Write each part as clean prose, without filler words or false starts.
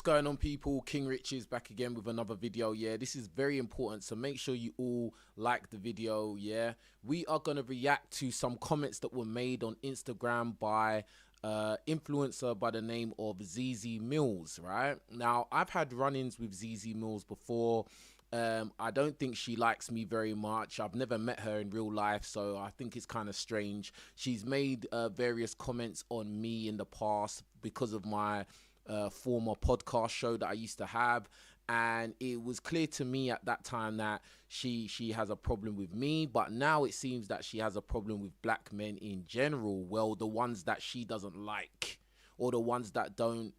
going on, people? King Rich is back again with another video. Yeah, this is very important, so make sure you all like the video. Yeah, we are going to react to some comments that were made on Instagram by influencer by the name of ZEZE MILLZ. Right now, I've had run-ins with ZEZE MILLZ before. I don't think she likes me very much. I've never met her in real life, so I think it's kind of strange. She's made various comments on me in the past because of my former podcast show that I used to have, and it was clear to me at that time that she has a problem with me, but now it seems that she has a problem with black men in general. Well, the ones that she doesn't like, or the ones that don't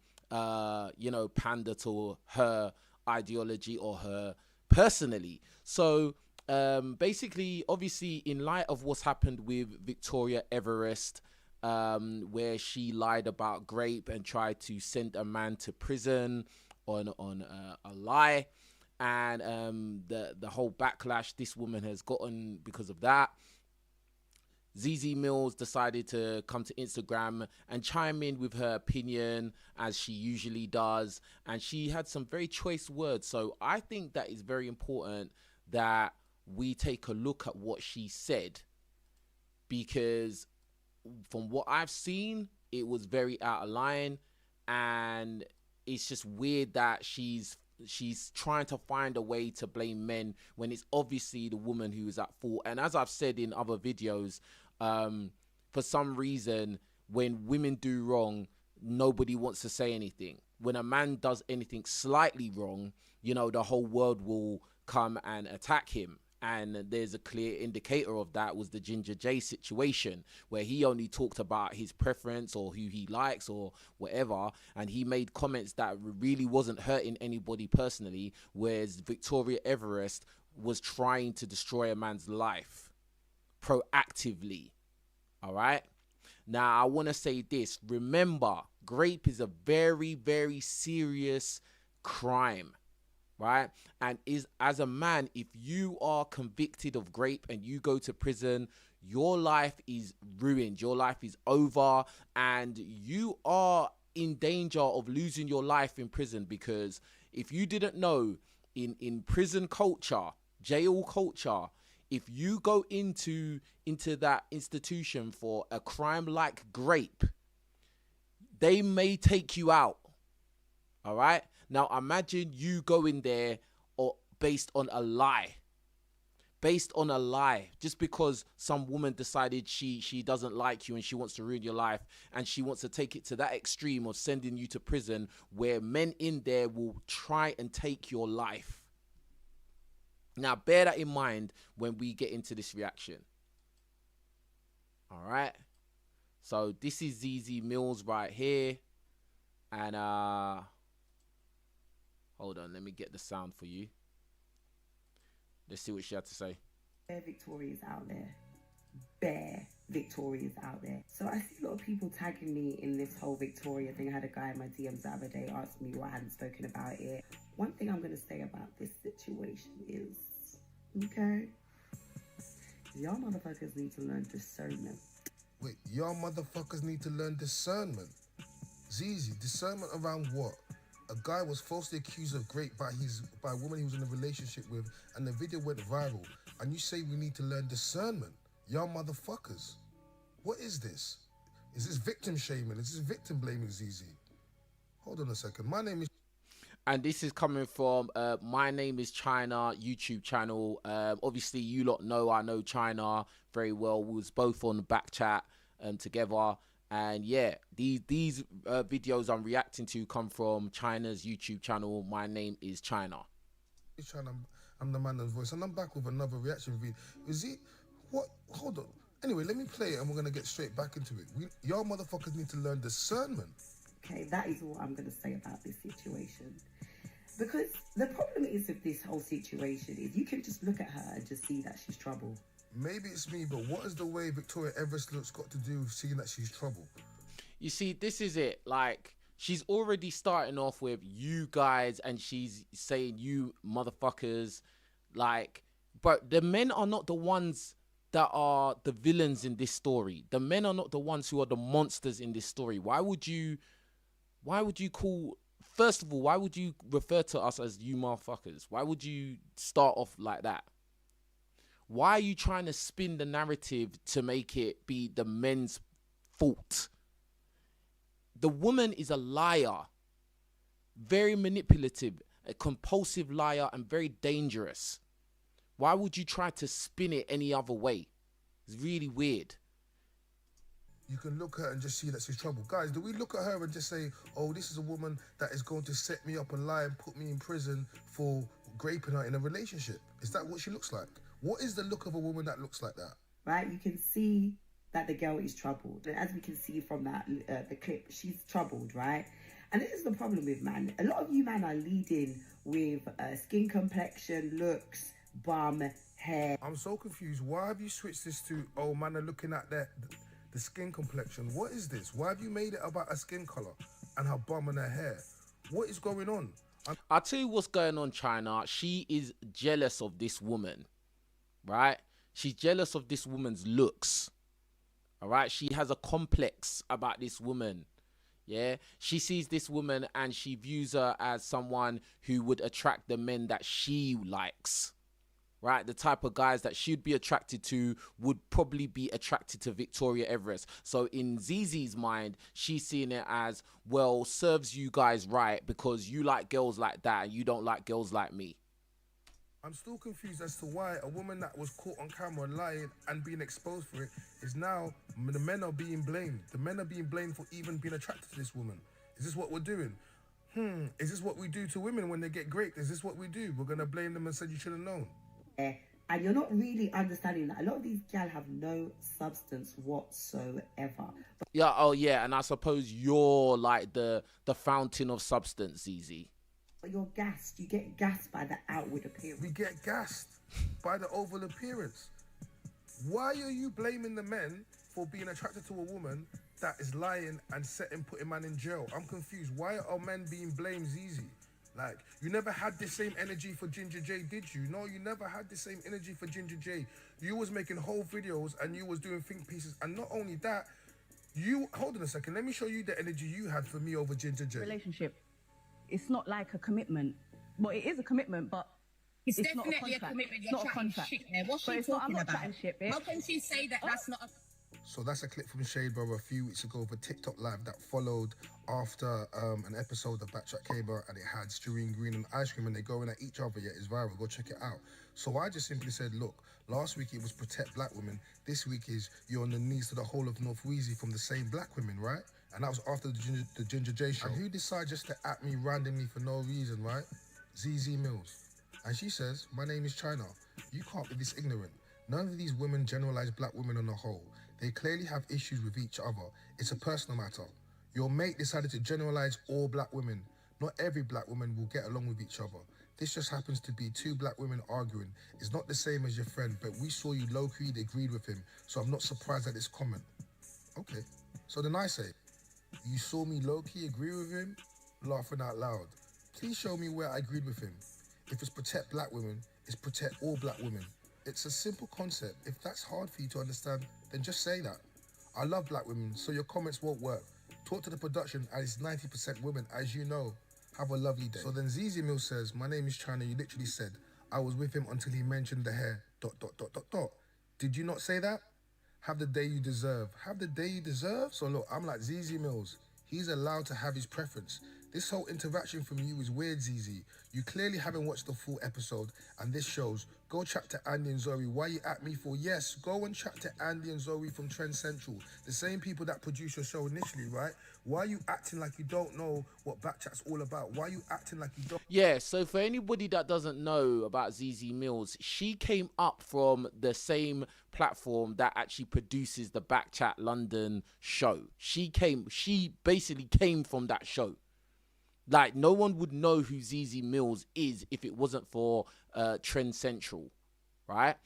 you know, pander to her ideology or her personally. So basically, obviously, in light of what's happened with Victoria Everest, where she lied about grape and tried to send a man to prison on a lie, and the whole backlash this woman has gotten because of that, ZEZE MILLZ decided to come to Instagram and chime in with her opinion, as she usually does, and she had some very choice words. So I think that is very important that we take a look at what she said, because from what I've seen, it was very out of line, and it's just weird that she's trying to find a way to blame men when it's obviously the woman who is at fault. And as I've said in other videos, for some reason, when women do wrong, nobody wants to say anything. When a man does anything slightly wrong, you know, the whole world will come and attack him. And there's a clear indicator of that was the Ginger J situation, where he only talked about his preference or who he likes or whatever, and he made comments that really wasn't hurting anybody personally, whereas Victoria Everest was trying to destroy a man's life proactively. All right, now I want to say this: remember, grape is a very, very serious crime, right? And is, as a man, if you are convicted of grape and you go to prison, your life is ruined, your life is over, and you are in danger of losing your life in prison. Because if you didn't know, in prison culture, jail culture, if you go into that institution for a crime like grape, they may take you out. All right, now imagine you going there or based on a lie, just because some woman decided she doesn't like you and she wants to ruin your life, and she wants to take it to that extreme of sending you to prison, where men in there will try and take your life. Now bear that in mind when we get into this reaction. All right, so this is ZEZE MILLZ right here, and hold on, let me get the sound for you. Let's see what she had to say. Bare Victoria's out there. Bare Victoria's out there. So I see a lot of people tagging me in this whole Victoria thing. I had a guy in my DMs the other day ask me why I hadn't spoken about it. One thing I'm going to say about this situation is, okay, y'all motherfuckers need to learn discernment. Wait, y'all motherfuckers need to learn discernment? ZEZE, discernment around what? A guy was falsely accused of grape by a woman he was in a relationship with, and the video went viral, and you say we need to learn discernment? Y'all motherfuckers. What is this? Is this victim shaming? Is this victim blaming, ZEZE? Hold on a second. My name is... And this is coming from My Name is China YouTube channel. Obviously, you lot know I know China very well. We was both on the back chat together. And yeah, these videos I'm reacting to come from China's YouTube channel. My Name is China. I'm the man of voice, and I'm back with another reaction video. Is it... What? Hold on. Anyway, let me play it, and we're going to get straight back into it. Y'all motherfuckers need to learn discernment. Okay, that is all I'm going to say about this situation. Because the problem is with this whole situation is you can just look at her and just see that she's trouble. Maybe it's me, but what is the way Victoria Everest looks got to do with seeing that she's trouble? You see, this is it. Like, she's already starting off with you guys, and she's saying you motherfuckers. Like, but the men are not the ones that are the villains in this story. The men are not the ones who are the monsters in this story. Why would you call first of all, why would you refer to us as you motherfuckers? Why would you start off like that? Why are you trying to spin the narrative to make it be the men's fault? The woman is a liar, very manipulative, a compulsive liar, and very dangerous. Why would you try to spin it any other way? It's really weird. You can look at her and just see that she's trouble. Guys, do we look at her and just say, oh, this is a woman that is going to set me up and lie and put me in prison for raping her in a relationship? Is that what she looks like? What is the look of a woman that looks like that? Right, you can see that the girl is troubled. And as we can see from that the clip, she's troubled, right? And this is the problem with man. A lot of you man are leading with skin complexion, looks, bum, hair. I'm so confused. Why have you switched this to, oh, man are looking at the skin complexion? What is this? Why have you made it about her skin color and her bum and her hair? What is going on? I'll tell you what's going on, China. She is jealous of this woman, right? She's jealous of this woman's looks, all right? She has a complex about this woman, yeah? She sees this woman and she views her as someone who would attract the men that she likes, right? The type of guys that she'd be attracted to would probably be attracted to Victoria Everest. So in ZEZE's mind, she's seeing it as, well, serves you guys right because you like girls like that and you don't like girls like me. I'm still confused as to why a woman that was caught on camera lying and being exposed for it is now, the men are being blamed. The men are being blamed for even being attracted to this woman. Is this what we're doing? Is this what we do to women when they get raped? Is this what we do? We're going to blame them and say you should have known. And you're not really understanding that a lot of these gal have no substance whatsoever. Yeah, oh yeah, and I suppose you're like the fountain of substance, ZEZE. But you're gassed. You get gassed by the outward appearance. We get gassed by the oval appearance. Why are you blaming the men for being attracted to a woman that is lying and putting man in jail? I'm confused. Why are men being blamed, ZEZE? Like, you never had the same energy for Ginger J, did you? No, you never had the same energy for Ginger J. You was making whole videos and you was doing think pieces. And not only that, hold on a second, let me show you the energy you had for me over Ginger J. Relationship. It's not like a commitment. Well, it is a commitment, but it's not definitely a contract. a commitment. It's You're not a chatting contract. shit there. What's But she it's not, I'm talking not about? chatting shit, bitch. How can she say that that's not a... So that's a clip from Shade Bro a few weeks ago of a TikTok live that followed after an episode of Backtrack came out, and it had Sterine Green and Ice Cream and they're going at each other. Yeah, it's viral. Go check it out. So I just simply said, look, last week it was protect black women. This week is you're on the knees to the whole of North Wheezy from the same black women, right? And that was after the Ginger J show. And who decided just to at me randomly for no reason, right? ZEZE MILLZ. And she says, my name is China. You can't be this ignorant. None of these women generalize black women on the whole. They clearly have issues with each other. It's a personal matter. Your mate decided to generalize all black women. Not every black woman will get along with each other. This just happens to be two black women arguing. It's not the same as your friend, but we saw you low-key agreed with him, so I'm not surprised at this comment. Okay, so then I say, you saw me low-key agree with him? Laughing out loud. Please show me where I agreed with him. If it's protect black women, it's protect all black women. It's a simple concept. If that's hard for you to understand, then just say that. I love black women, so your comments won't work. Talk to the production as it's 90% women, as you know. Have a lovely day. So then ZEZE MILLZ says, my name is China. You literally said, I was with him until he mentioned the hair, ... Did you not say that? Have the day you deserve. Have the day you deserve? So look, I'm like ZEZE MILLZ. He's allowed to have his preference. This whole interaction from you is weird, ZEZE. You clearly haven't watched the full episode, and this shows. Go chat to Andy and Zoe. Why you at me for? Yes, go and chat to Andy and Zoe from Trend Central. The same people that produced your show initially, right? Why are you acting like you don't know what Backchat's all about? Why are you acting like you don't? Yeah, so for anybody that doesn't know about ZEZE MILLZ, she came up from the same platform that actually produces the Backchat London show. She basically came from that show. Like, no one would know who ZEZE MILLZ is if it wasn't for Trend Central, right?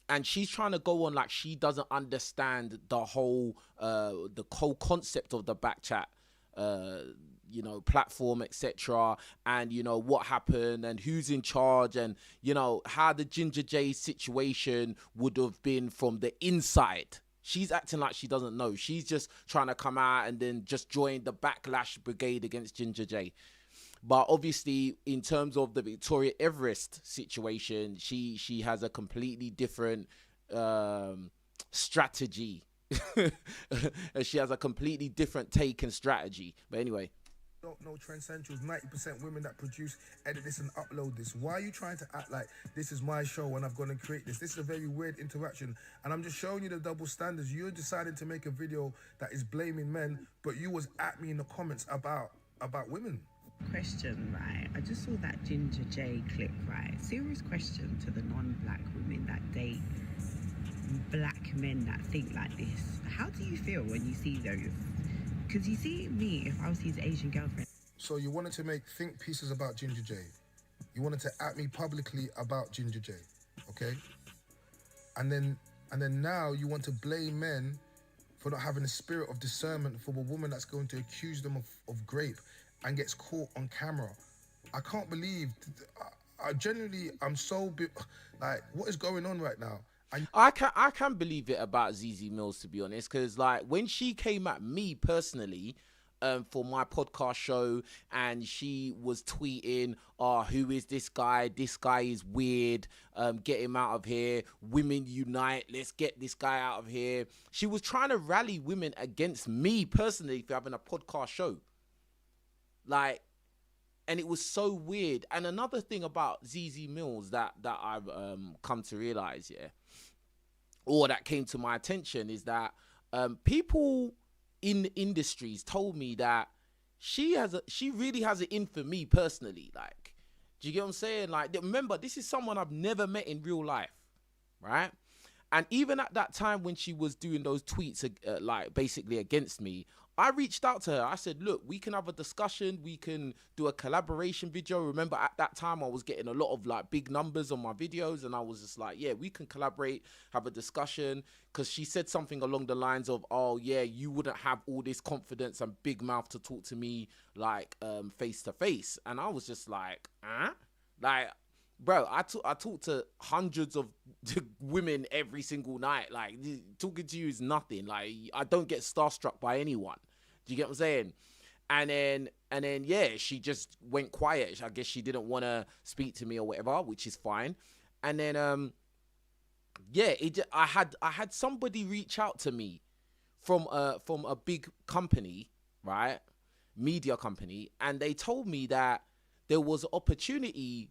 And she's trying to go on like she doesn't understand the whole concept of the Backchat, platform, etc. And, what happened and who's in charge and, how the Ginger J situation would have been from the inside. She's acting like she doesn't know. She's just trying to come out and then just join the backlash brigade against Ginger J. But obviously, in terms of the Victoria Everest situation, she has a completely different strategy. She has a completely different take and strategy. But anyway. Don't know Trendcentral's 90% women that produce, edit this and upload this. Why are you trying to act like this is my show and I've gone and create this? This is a very weird interaction, and I'm just showing you the double standards. You're deciding to make a video that is blaming men, but you was at me in the comments about women. Question, right? I just saw that Ginger J clip, right? Serious question to the non-black women that date black men that think like this. How do you feel when you see those? Because you see me, if I was his Asian girlfriend. So you wanted to make think pieces about Ginger J. You wanted to at me publicly about Ginger J, okay? And then now you want to blame men for not having a spirit of discernment for a woman that's going to accuse them of rape and gets caught on camera. I can't believe, I genuinely, I'm so, like, what is going on right now? I can believe it about ZEZE MILLZ, to be honest, because like when she came at me personally for my podcast show and she was tweeting, oh, who is this guy? This guy is weird. Get him out of here. Women unite. Let's get this guy out of here. She was trying to rally women against me personally for having a podcast show. Like, and it was so weird. And another thing about ZEZE MILLZ that I've come to realize, yeah, or that came to my attention, is that people in industries told me that she really has it in for me personally. Like, do you get what I'm saying? Like, remember, this is someone I've never met in real life, right? And even at that time when she was doing those tweets, like basically against me, I reached out to her. I said, look, we can have a discussion. We can do a collaboration video. Remember, at that time, I was getting a lot of like big numbers on my videos. And I was just like, yeah, we can collaborate, have a discussion. Because she said something along the lines of, oh, yeah, you wouldn't have all this confidence and big mouth to talk to me like face to face. And I was just like, huh? Like, bro, I talk to hundreds of women every single night. Like, talking to you is nothing. Like, I don't get starstruck by anyone. Do you get what I'm saying? And then, yeah, she just went quiet. I guess she didn't want to speak to me or whatever, which is fine. And then, yeah, I had somebody reach out to me from a big company, right? Media company. And they told me that there was an opportunity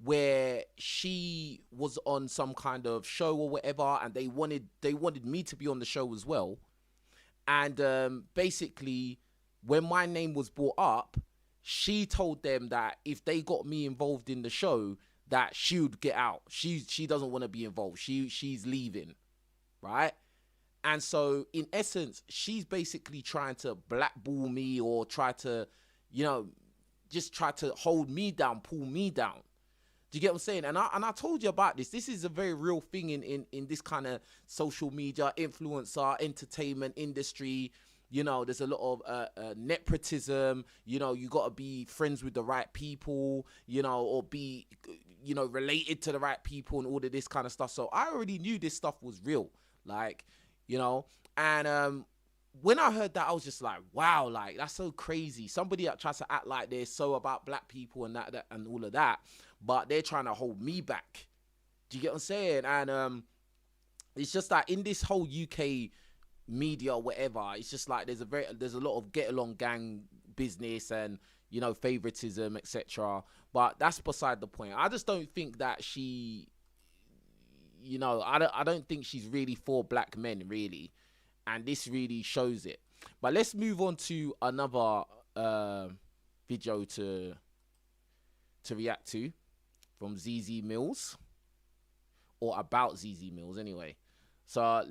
where she was on some kind of show or whatever, and they wanted me to be on the show as well. And basically, when my name was brought up, she told them that if they got me involved in the show, that she would get out. She doesn't want to be involved. She's leaving, right? And so, in essence, she's basically trying to blackball me or try to, you know, just try to hold me down, pull me down. Do you get what I'm saying? And I told you about this. This is a very real thing in this kind of social media, influencer, entertainment industry. You know, there's a lot of nepotism. You know, you got to be friends with the right people, you know, or be, you know, related to the right people and all of this kind of stuff. So I already knew this stuff was real, like, you know. And when I heard that, I was just like, wow, like, that's so crazy. Somebody that tries to act like they're so about black people and that and all of that, but they're trying to hold me back. Do you get what I'm saying? And it's just that in this whole UK media or whatever, it's just like there's a lot of get along gang business and, you know, favoritism, etc. But that's beside the point. I just don't think that she, you know, I don't think she's really for black men, really. And this really shows it. But let's move on to another video to react to from ZEZE MILLZ, or about ZEZE MILLZ anyway. So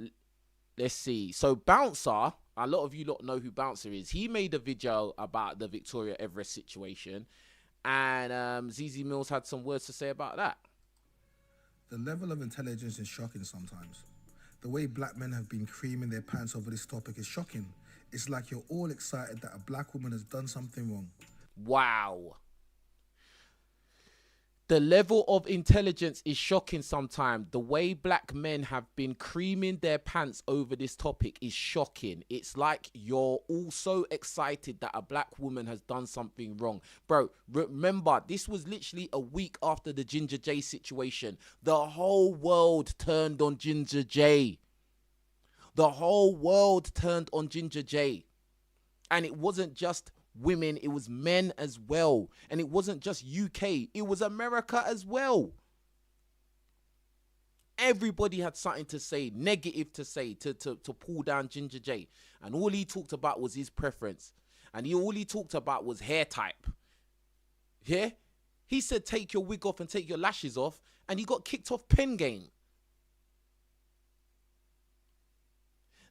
let's see. So Bouncer, a lot of you lot know who Bouncer is. He made a video about the Victoria Everest situation, and ZEZE MILLZ had some words to say about that. The level of intelligence is shocking sometimes. The way black men have been creaming their pants over this topic is shocking. It's like you're all excited that a black woman has done something wrong. Wow. The level of intelligence is shocking sometimes. The way black men have been creaming their pants over this topic is shocking. It's like you're all so excited that a black woman has done something wrong. Bro, remember, this was literally a week after the Ginger J situation. The whole world turned on Ginger J. The whole world turned on Ginger J. And it wasn't just women, it was men as well. And it wasn't just UK, it was America as well. Everybody had something to say, negative to say, to pull down Ginger J. And all he talked about was his preference. And all he talked about was hair type. Yeah? He said take your wig off and take your lashes off, and he got kicked off Pen Game.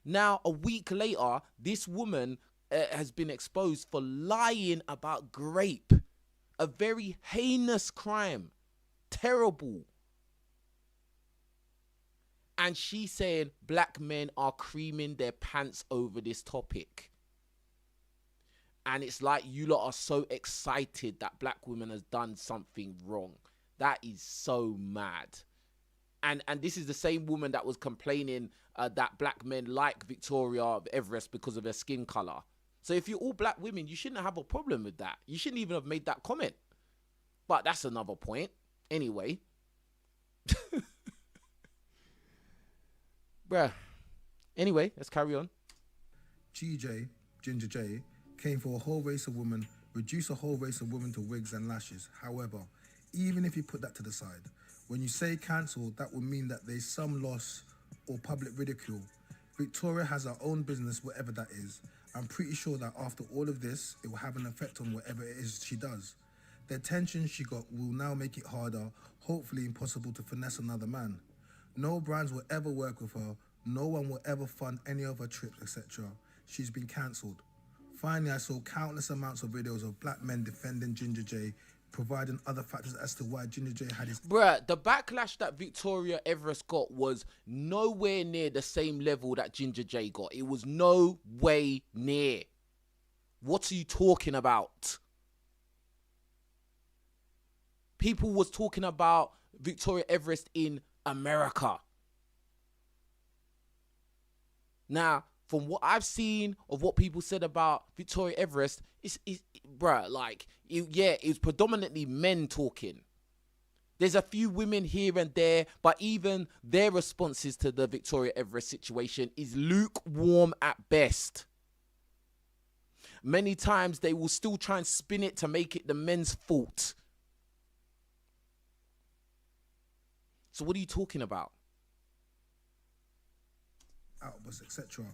Now, a week later, this woman has been exposed for lying about grape. A very heinous crime. Terrible. And she's saying black men are creaming their pants over this topic. And it's like you lot are so excited that black women has done something wrong. That is so mad. And this is the same woman that was complaining that black men like Victoria of Everest because of her skin color. So if you're all black women, you shouldn't have a problem with that. You shouldn't even have made that comment. But that's another point. Anyway. Bruh. Anyway, let's carry on. GJ, Ginger J, came for a whole race of women, reduce a whole race of women to wigs and lashes. However, even if you put that to the side, when you say cancel, that would mean that there's some loss or public ridicule. Victoria has her own business, whatever that is. I'm pretty sure that after all of this, it will have an effect on whatever it is she does. The attention she got will now make it harder, hopefully impossible, to finesse another man. No brands will ever work with her. No one will ever fund any of her trips, etc. She's been cancelled. Finally, I saw countless amounts of videos of black men defending Ginger J, providing other factors as to why Ginger J had his... Bruh, the backlash that Victoria Everest got was nowhere near the same level that Ginger J got. It was no way near. What are you talking about? People was talking about Victoria Everest in America. Now, from what I've seen of what people said about Victoria Everest, bruh, like, it was predominantly men talking. There's a few women here and there, but even their responses to the Victoria Everest situation is lukewarm at best. Many times they will still try and spin it to make it the men's fault. So what are you talking about? Outbursts, etc.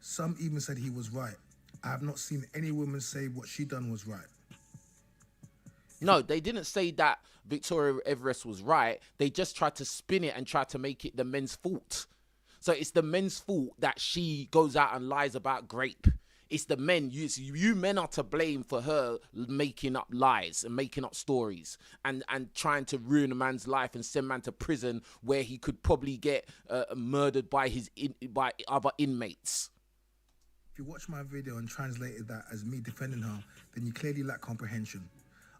Some even said he was right. I have not seen any woman say what she done was right. No, they didn't say that Victoria Everest was right. They just tried to spin it and try to make it the men's fault. So it's the men's fault that she goes out and lies about grape. It's the men. You men are to blame for her making up lies and making up stories and trying to ruin a man's life and send man to prison where he could probably get murdered by by other inmates. If you watch my video and translated that as me defending her, then you clearly lack comprehension.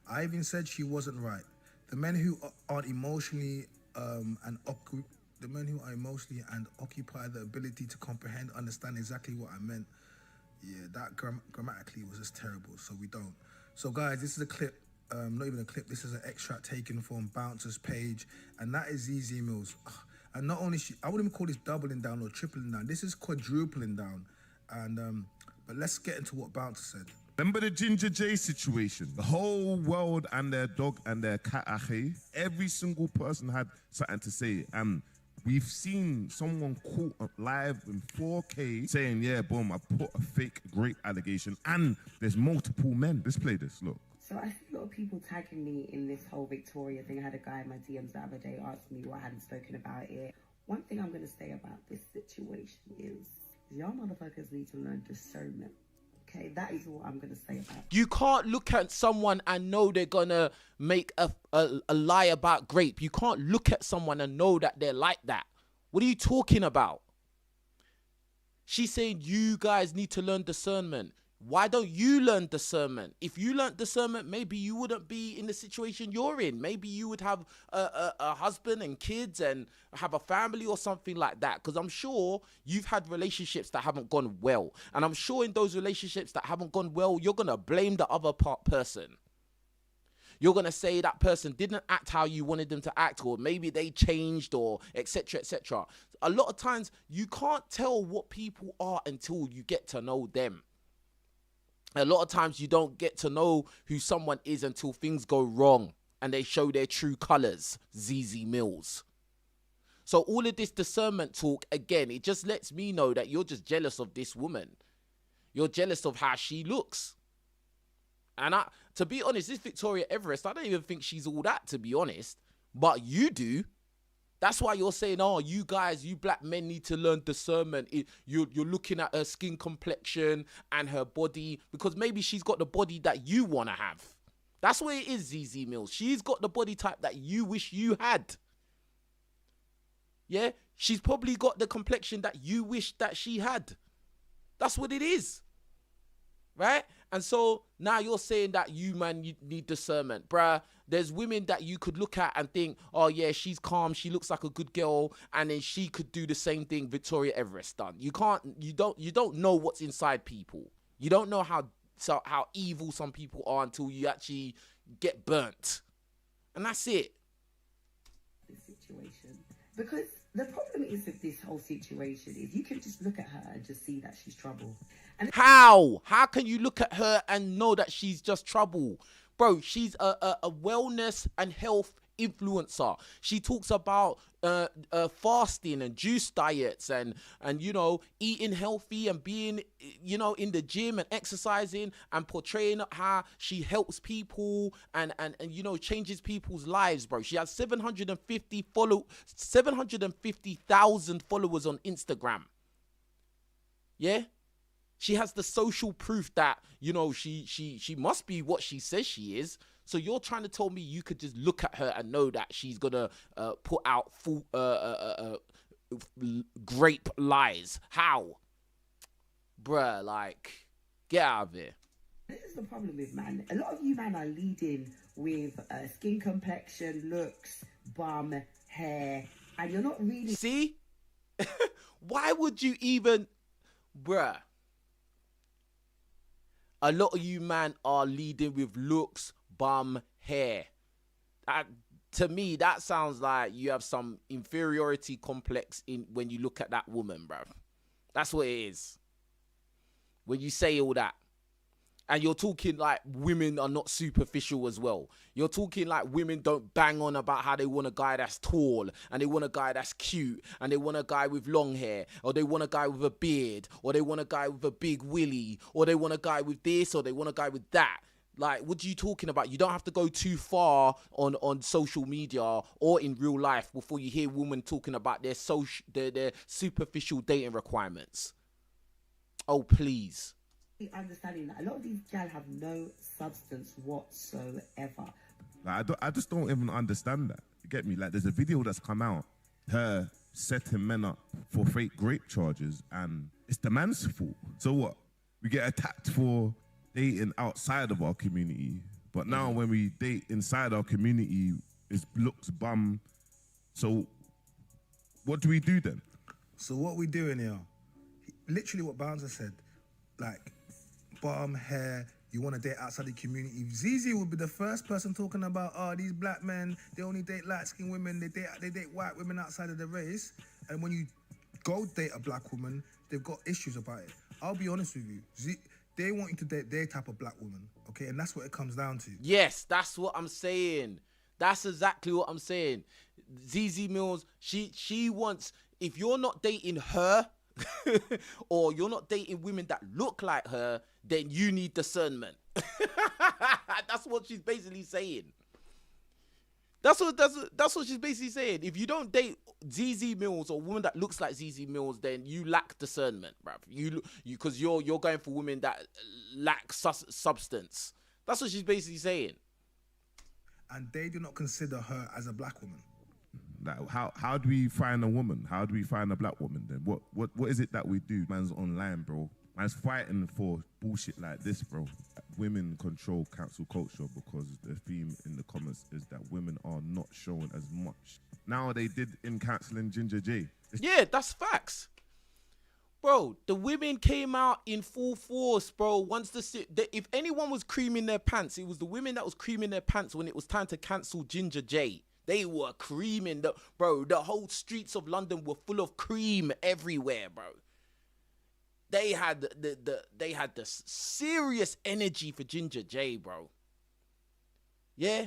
I even said she wasn't right. The men who are emotionally and occupy the ability to comprehend, understand exactly what I meant. Yeah, that grammatically was just terrible, so we don't. So guys, this is a clip, not even a clip, this is an extract taken from Bouncer's page, and that is ZEZE MILLZ. And not only I wouldn't even call this doubling down or tripling down, this is quadrupling down. And but let's get into what Bouncer said. Remember the Ginger J situation? The whole world and their dog and their cat, every single person had something to say. And we've seen someone caught live in 4K saying, yeah, boom, I put a fake grape allegation, and there's multiple men. Let's play this, look. So I see a lot of people tagging me in this whole Victoria thing. I had a guy in my DMs the other day asking me why I hadn't spoken about it. One thing I'm going to say about this situation is y'all motherfuckers need to learn discernment. Okay, that is what I'm going to say about it. You can't look at someone and know they're going to make a lie about grape. You can't look at someone and know that they're like that. What are you talking about? She's saying you guys need to learn discernment. Why don't you learn discernment? If you learned discernment, maybe you wouldn't be in the situation you're in. Maybe you would have a husband and kids and have a family or something like that. Because I'm sure you've had relationships that haven't gone well. And I'm sure in those relationships that haven't gone well, you're going to blame the other person. You're going to say that person didn't act how you wanted them to act, or maybe they changed, or etc., etc. A lot of times, you can't tell what people are until you get to know them. A lot of times you don't get to know who someone is until things go wrong and they show their true colors. ZEZE MILLZ. So all of this discernment talk, again, it just lets me know that you're just jealous of this woman. You're jealous of how she looks. And to be honest, this Victoria Everest, I don't even think she's all that, to be honest. But you do. That's why you're saying, oh, you guys, you black men need to learn discernment. You're looking at her skin complexion and her body, because maybe she's got the body that you want to have. That's what it is, ZEZE MILLZ. She's got the body type that you wish you had. Yeah? She's probably got the complexion that you wish that she had. That's what it is. Right? And so now you're saying that you need discernment. Bruh, there's women that you could look at and think, oh yeah, she's calm, she looks like a good girl, and then she could do the same thing Victoria Everest done. You don't know what's inside people. You don't know how evil some people are until you actually get burnt. And that's it. This situation. Because the problem is with this whole situation is you can just look at her and just see that she's trouble. And how can you look at her and know that she's just trouble? Bro, she's a wellness and health influencer. She talks about fasting and juice diets and you know, eating healthy and being, you know, in the gym and exercising and portraying how she helps people and you know, changes people's lives, bro. She has 750,000 followers on Instagram. Yeah? She has the social proof that, you know, she must be what she says she is. So you're trying to tell me you could just look at her and know that she's gonna put out full grape lies? How? Bruh, like, get out of here. this is the problem with man. A lot of you man are leading with skin complexion, looks, bum, hair, and you're not really... See? Why would you even... Bruh. A lot of you man are leading with looks, bum, hair. To me, that sounds like you have some inferiority complex in when you look at that woman, bruv. That's what it is. When you say all that. And you're talking like women are not superficial as well. You're talking like women don't bang on about how they want a guy that's tall and they want a guy that's cute and they want a guy with long hair, or they want a guy with a beard, or they want a guy with a big willy, or they want a guy with this, or they want a guy with that. Like, what are you talking about? You don't have to go too far on social media or in real life before you hear women talking about their superficial dating requirements. Oh, please. Understanding that a lot of these gal have no substance whatsoever. Like, I just don't even understand that. You get me? Like, there's a video that's come out, her setting men up for fake rape charges, and it's the man's fault. So what? We get attacked for dating outside of our community, but now when we date inside our community, it looks bum. So what do we do then? So what we doing here? Literally what Bouncer said, like, bottom hair, you want to date outside the community. ZEZE would be the first person talking about, oh, these black men, they only date light-skinned women, they date white women outside of the race. And when you go date a black woman, they've got issues about it. I'll be honest with you. They want you to date their type of black woman, okay? And that's what it comes down to. Yes, that's what I'm saying. That's exactly what I'm saying. ZEZE MILLZ, she wants, if you're not dating her, or you're not dating women that look like her, then you need discernment. That's what she's basically saying. That's what she's basically saying. If you don't date ZEZE MILLZ or a woman that looks like ZEZE MILLZ, then you lack discernment, bruv. Because you're going for women that lack substance. That's what she's basically saying. And they do not consider her as a black woman. Like, how do we find a woman? How do we find a black woman then? What is it that we do? Man's online, bro. Man's fighting for bullshit like this, bro. Women control cancel culture because the theme in the comments is that women are not shown as much. Now they did in cancelling Ginger J. Yeah, that's facts. Bro, the women came out in full force, bro. If anyone was creaming their pants, it was the women that was creaming their pants when it was time to cancel Ginger J. They were creaming, the whole streets of London were full of cream everywhere, bro. They had the serious energy for Ginger J, bro. Yeah?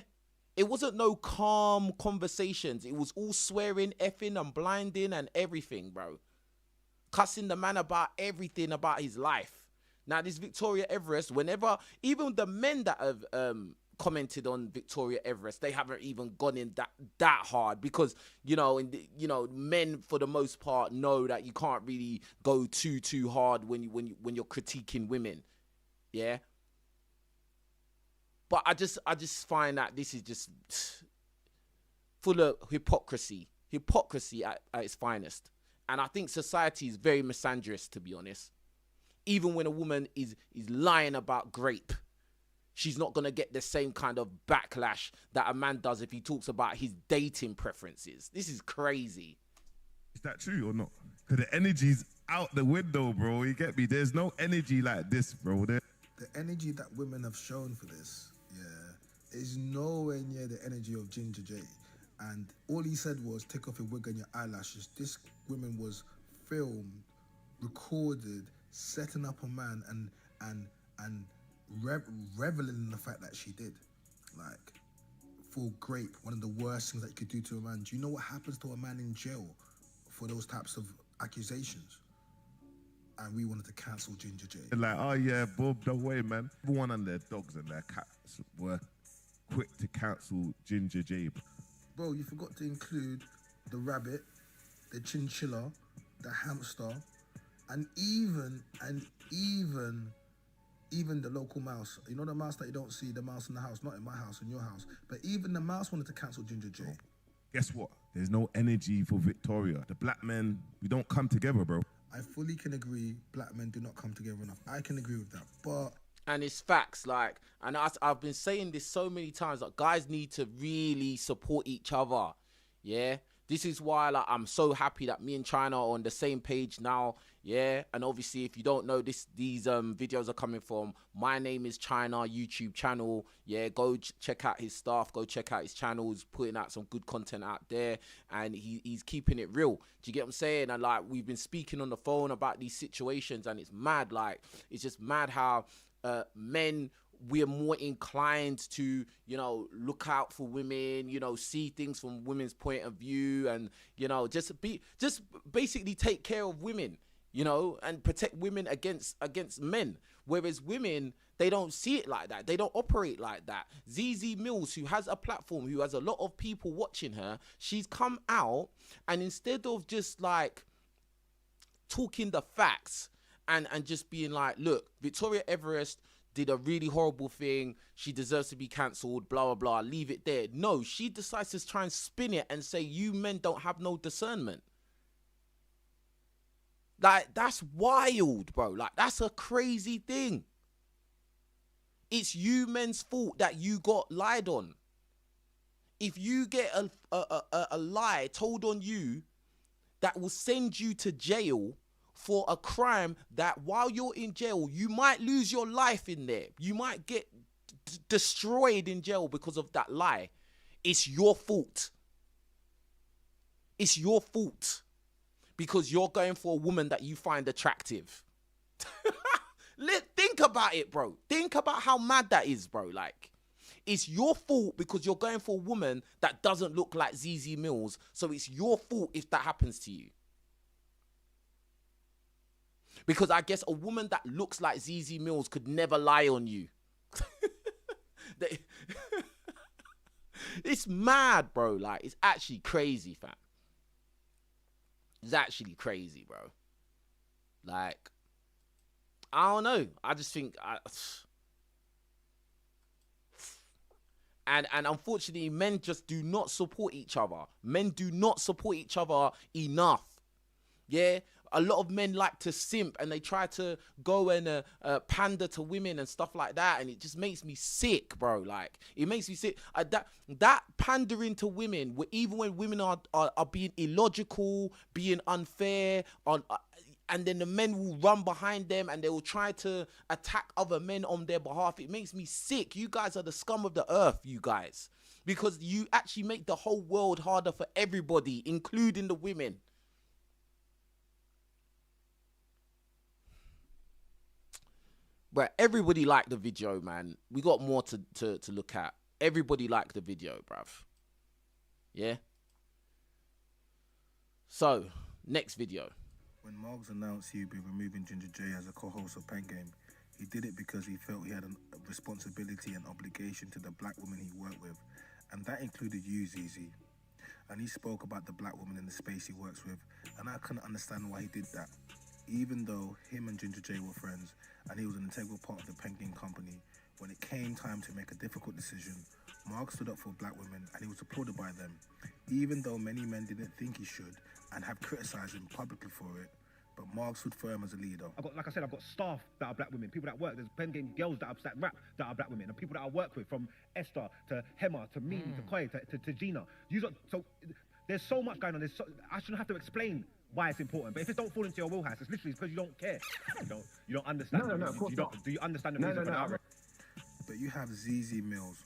It wasn't no calm conversations. It was all swearing, effing and blinding and everything, bro. Cussing the man about everything about his life. Now, this Victoria Everest, whenever, even the men that have commented on Victoria Everest, they haven't even gone in that hard because, men for the most part know that you can't really go too hard when you're critiquing women. Yeah. But I just find that this is just full of hypocrisy at its finest. And I think society is very misandrous, to be honest. Even when a woman is lying about grape, she's not going to get the same kind of backlash that a man does if he talks about his dating preferences. This is crazy. Is that true or not? Because the energy's out the window, bro. You get me? There's no energy like this, bro. The energy that women have shown for this, is nowhere near the energy of Ginger J. And all he said was, take off your wig and your eyelashes. This woman was filmed, recorded, setting up a man and reveling in the fact that she did. Like, for grape, one of the worst things that you could do to a man. Do you know what happens to a man in jail for those types of accusations? And we wanted to cancel Ginger J. Like, oh yeah, Bob, no way, man. Everyone and their dogs and their cats were quick to cancel Ginger J. Bro, you forgot to include the rabbit, the chinchilla, the hamster, and even the local mouse. You know the mouse that you don't see, the mouse in the house, not in my house, in your house. But even the mouse wanted to cancel Ginger J. Guess what? There's no energy for Victoria. The black men, we don't come together, bro. I fully can agree black men do not come together enough. I can agree with that, but... And it's facts, like, and I've been saying this so many times, like, guys need to really support each other, yeah? This is why, like, I'm so happy that me and China are on the same page now, yeah? And obviously, if you don't know, these videos are coming from My Name is China YouTube channel, yeah? Go check out his stuff, go check out his channel. He's putting out some good content out there, and he's keeping it real. Do you get what I'm saying? And, like, we've been speaking on the phone about these situations, and it's mad, like, it's just mad how... men, we're more inclined to, look out for women, see things from women's point of view, and, just basically take care of women, and protect women against men. Whereas women, they don't see it like that. They don't operate like that. ZEZE MILLZ, who has a platform, who has a lot of people watching her, she's come out, and instead of just like talking the facts, and just being like, look, Victoria Everest did a really horrible thing. She deserves to be cancelled, blah, blah, blah. Leave it there. No, she decides to try and spin it and say, you men don't have no discernment. Like, that's wild, bro. Like, that's a crazy thing. It's you men's fault that you got lied on. If you get a lie told on you that will send you to jail for a crime that while you're in jail, you might lose your life in there. You might get destroyed in jail because of that lie. It's your fault. It's your fault. Because you're going for a woman that you find attractive. Think about it, bro. Think about how mad that is, bro. Like, it's your fault because you're going for a woman that doesn't look like ZEZE MILLZ. So it's your fault if that happens to you. Because I guess a woman that looks like ZEZE MILLZ could never lie on you. It's mad, bro. Like, it's actually crazy, fam. It's actually crazy, bro. Like, I don't know. I just think... And unfortunately, men just do not support each other. Men do not support each other enough. Yeah, a lot of men like to simp and they try to go and pander to women and stuff like that, and it just makes me sick, bro. Like, it makes me sick. That pandering to women, even when women are being illogical, being unfair, and then the men will run behind them and they will try to attack other men on their behalf. It makes me sick. You guys are the scum of the earth, you guys. Because you actually make the whole world harder for everybody, including the women. But everybody liked the video, man. We got more to look at. Everybody liked the video, bruv. Yeah? So, next video. When MILLZ announced he'd be removing Ginger J as a co-host of Pen Game, he did it because he felt he had a responsibility and obligation to the black women he worked with, and that included you, ZEZE. And he spoke about the black woman in the space he works with, and I couldn't understand why he did that. Even though him and Ginger J were friends, and he was an integral part of the Pen Game company, when it came time to make a difficult decision, Mark stood up for black women, and he was applauded by them, even though many men didn't think he should and have criticised him publicly for it. But Mark stood firm as a leader. Like I said, I've got staff that are black women, people that work. There's Pen Game girls that rap that are black women, and people that I work with, from Esther to Hema to Mimi to Koi to Gina. So there's so much going on. I shouldn't have to explain why it's important. But if it don't fall into your wheelhouse, it's literally because you don't care. You don't understand. No, of course not. Do you understand the reason for that? But you have ZEZE MILLZ,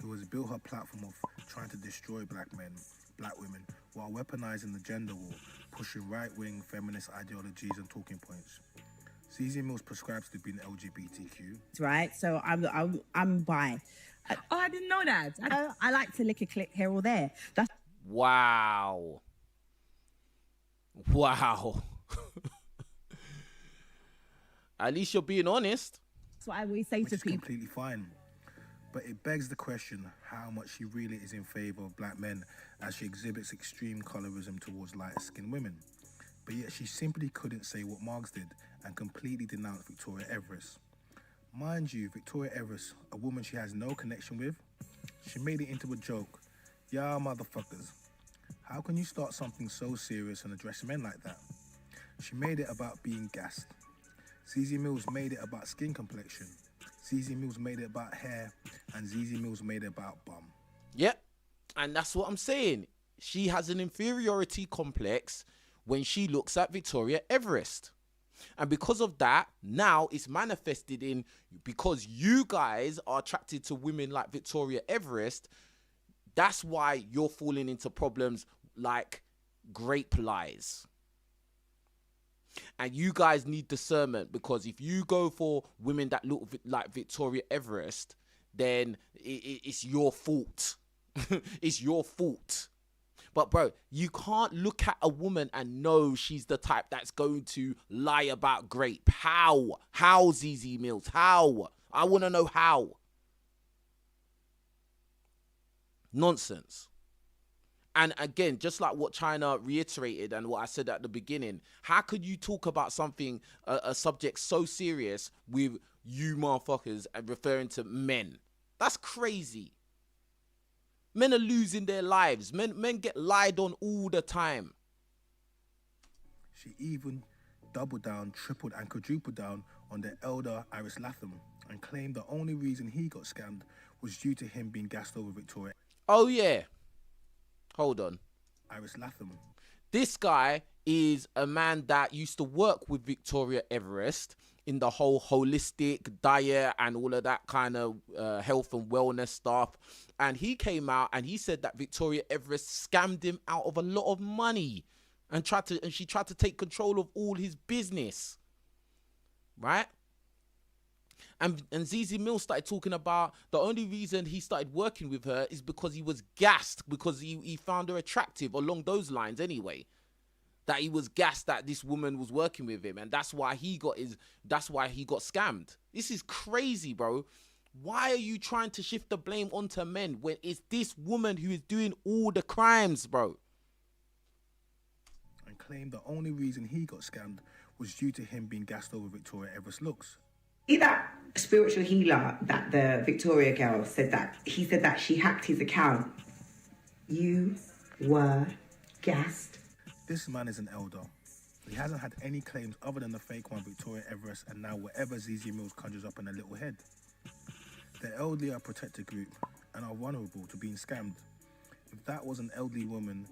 who has built her platform of trying to destroy black men, black women, while weaponizing the gender war, pushing right-wing feminist ideologies and talking points. ZEZE MILLZ prescribes to being LGBTQ. Right, so I'm bi. I didn't know that. I like to lick a click here or there. That's Wow. At least you're being honest. what I always say Which to is people. completely fine. But it begs the question how much she really is in favour of black men, as she exhibits extreme colorism towards lighter-skinned women. But yet she simply couldn't say what MILLZ did and completely denounced Victoria Everest. Mind you, Victoria Everest, a woman she has no connection with, she made it into a joke. Yeah, motherfuckers. How can you start something so serious and address men like that? She made it about being gassed. ZEZE MILLZ made it about skin complexion. ZEZE MILLZ made it about hair, and ZEZE MILLZ made it about bum. Yep, and that's what I'm saying. She has an inferiority complex when she looks at Victoria Everest. And because of that, now it's manifested in, because you guys are attracted to women like Victoria Everest, that's why you're falling into problems like grape lies. And you guys need discernment, because if you go for women that look like Victoria Everest, then it's your fault. It's your fault. But bro, you can't look at a woman and know she's the type that's going to lie about grape. How? How, ZEZE MILLZ? How? I want to know how. Nonsense. And again, just like what China reiterated and what I said at the beginning, how could you talk about something, a subject so serious with you motherfuckers and referring to men? That's crazy. Men are losing their lives. Men get lied on all the time. She even doubled down, tripled and quadrupled down on the elder Iris Latham and claimed the only reason he got scammed was due to him being gassed over Victoria. Oh yeah. Hold on. Iris Latham. This guy is a man that used to work with Victoria Everest in the whole holistic diet and all of that kind of health and wellness stuff. And he came out and he said that Victoria Everest scammed him out of a lot of money and she tried to take control of all his business. Right? And ZEZE MILLZ started talking about the only reason he started working with her is because he was gassed, because he found her attractive, along those lines anyway. That he was gassed that this woman was working with him, and that's why he got scammed. This is crazy, bro. Why are you trying to shift the blame onto men when it's this woman who is doing all the crimes, bro? And claimed the only reason he got scammed was due to him being gassed over Victoria Everest looks. See that spiritual healer that the Victoria girl said that he said that she hacked his account. You were gassed. This man is an elder. but he hasn't had any claims other than the fake one, Victoria Everest, and now whatever ZEZE MILLZ conjures up in a little head. The elderly are a protected group and are vulnerable to being scammed. If that was an elderly woman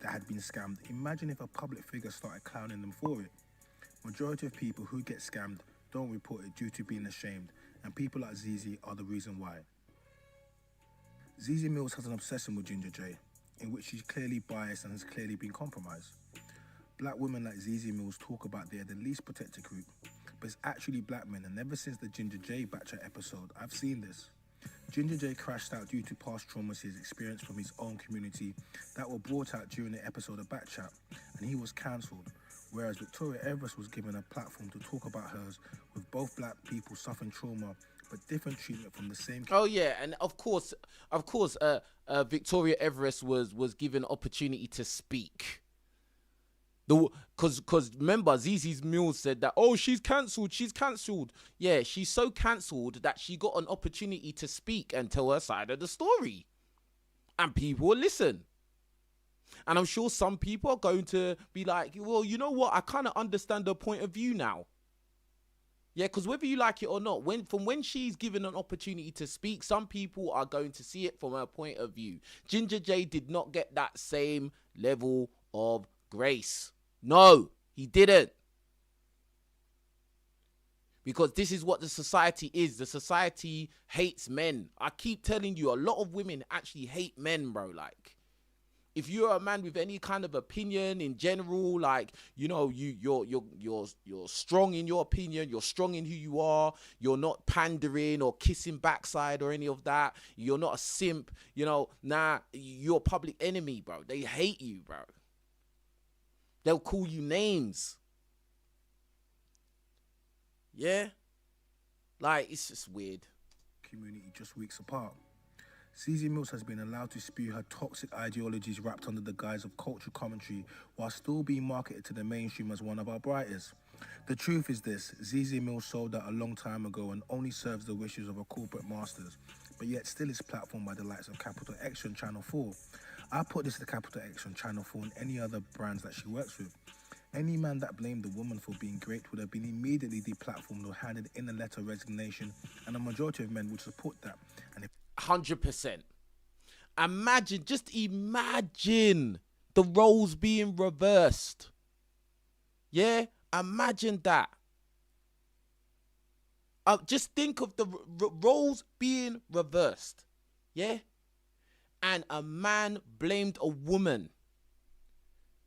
that had been scammed, imagine if a public figure started clowning them for it. Majority of people who get scammed don't report it due to being ashamed, and people like ZEZE are the reason why. ZEZE MILLZ has an obsession with Ginger J, in which she's clearly biased and has clearly been compromised. Black women like ZEZE MILLZ talk about they're the least protected group, but it's actually black men, and ever since the Ginger J Batchat episode, I've seen this. Ginger J crashed out due to past traumas he's experienced from his own community that were brought out during the episode of Batchat, and he was cancelled, whereas Victoria Everest was given a platform to talk about hers, with both black people suffering trauma but different treatment from the same. Oh yeah, and of course, Victoria Everest was given opportunity to speak. Cause remember, ZEZE MILLZ said that, oh, she's cancelled. Yeah, she's so cancelled that she got an opportunity to speak and tell her side of the story, and people will listen. And I'm sure some people are going to be like, well, you know what? I kind of understand her point of view now. Yeah, because whether you like it or not, when she's given an opportunity to speak, some people are going to see it from her point of view. Ginger J did not get that same level of grace. No, he didn't. Because this is what the society is. The society hates men. I keep telling you, a lot of women actually hate men, bro. Like, if you're a man with any kind of opinion in general, like, you know, you're strong in your opinion, you're strong in who you are, you're not pandering or kissing backside or any of that, you're not a simp, you know, nah, you're a public enemy, bro. They hate you, bro. They'll call you names. Yeah? Like, it's just weird. Community just weeks apart. ZEZE MILLZ has been allowed to spew her toxic ideologies wrapped under the guise of cultural commentary while still being marketed to the mainstream as one of our brightest. The truth is this, ZEZE MILLZ sold out a long time ago and only serves the wishes of her corporate masters, but yet still is platformed by the likes of Capital X on Channel 4. I put this to Capital X on Channel 4 and any other brands that she works with. Any man that blamed the woman for being great would have been immediately deplatformed or handed in a letter of resignation, and a majority of men would support that. And if 100%. Just imagine the roles being reversed. Yeah, imagine that. Just think of the roles being reversed. Yeah, and a man blamed a woman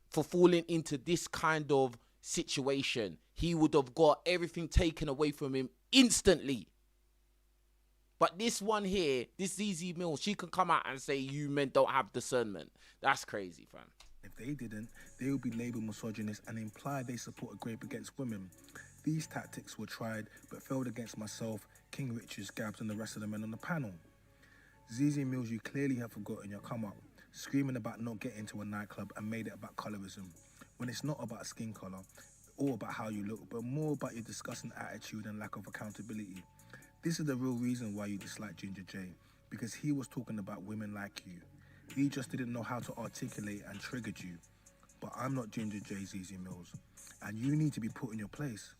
for falling into this kind of situation. He would have got everything taken away from him instantly. But this one here, this ZEZE MILLZ, she can come out and say you men don't have discernment. That's crazy, fam. If they didn't, they would be labelled misogynist and imply they support a rape against women. These tactics were tried but failed against myself, King Richards, Gabs and the rest of the men on the panel. ZEZE MILLZ, you clearly have forgotten your come up, screaming about not getting to a nightclub and made it about colorism, when it's not about skin colour or about how you look, but more about your disgusting attitude and lack of accountability. This is the real reason why you dislike Ginger J, because he was talking about women like you. He just didn't know how to articulate and triggered you. But I'm not Ginger J, ZEZE MILLZ, and you need to be put in your place.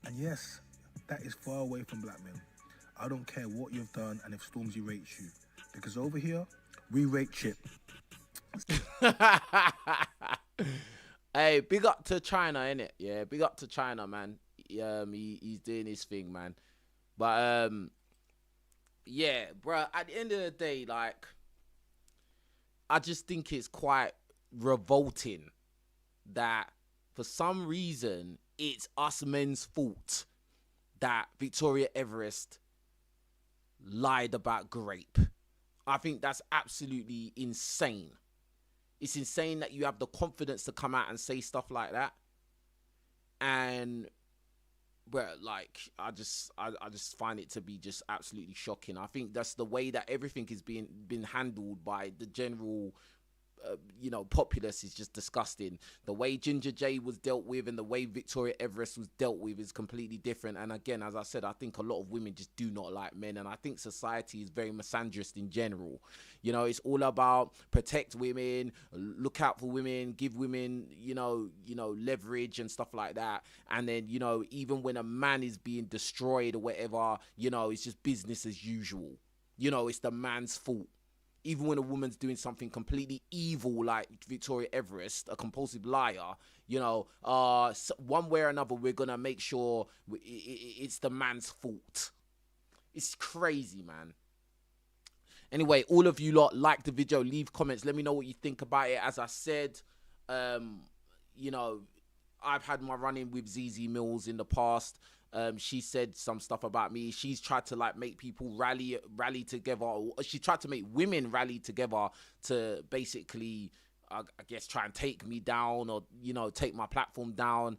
And yes, that is far away from black men. I don't care what you've done and if Stormzy rates you, because over here, we rate Chip. Hey, big up to China, innit? Yeah, big up to China, man. He's doing his thing, man. But yeah, bro, at the end of the day, like, I just think it's quite revolting that for some reason it's us men's fault that Victoria Everest lied about grape. I think that's absolutely insane. It's insane that you have the confidence to come out and say stuff like that. And but like, I just find it to be just absolutely shocking. I think that's the way that everything is been handled by the general you know, populace is just disgusting. The way Ginger J was dealt with and the way Victoria Everest was dealt with is completely different. And again, as I said, I think a lot of women just do not like men, and I think society is very misandrist in general. You know, it's all about protect women, look out for women, give women, you know, leverage and stuff like that. And then, you know, even when a man is being destroyed or whatever, you know, it's just business as usual. You know, it's the man's fault. Even when a woman's doing something completely evil like Victoria Everest, a compulsive liar, you know, so one way or another, we're going to make sure it's the man's fault. It's crazy, man. Anyway, all of you lot, like the video, leave comments. Let me know what you think about it. As I said, you know, I've had my run-in with ZEZE MILLZ in the past. She said some stuff about me. She's tried to like make people rally together. She tried to make women rally together to basically, I guess, try and take me down, or, you know, take my platform down,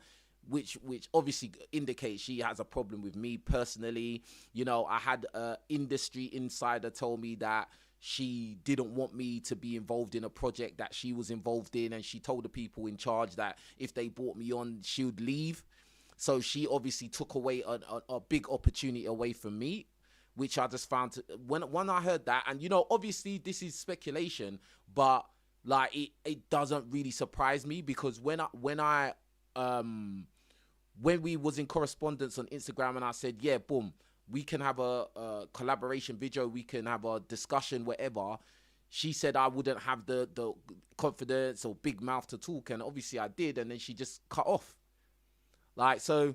which obviously indicates she has a problem with me personally. You know, I had an industry insider tell me that she didn't want me to be involved in a project that she was involved in, and she told the people in charge that if they brought me on, she would leave. So she obviously took away a big opportunity away from me, which I just found when I heard that. And, you know, obviously this is speculation, but like it doesn't really surprise me, because when we was in correspondence on Instagram and I said, yeah, boom, we can have a collaboration video, we can have a discussion, whatever, she said I wouldn't have the confidence or big mouth to talk, and obviously I did, and then she just cut off. Like, so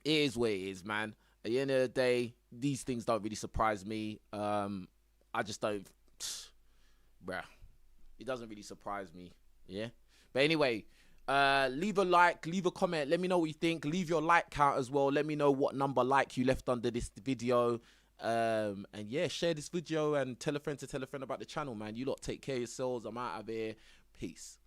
it is what it is, man. At the end of the day, these things don't really surprise me. I just don't, bruh, it doesn't really surprise me, yeah? But anyway, leave a like, leave a comment, let me know what you think. Leave your like count as well. Let me know what number like you left under this video. And yeah, share this video and tell a friend about the channel, man. You lot take care of yourselves. I'm out of here. Peace.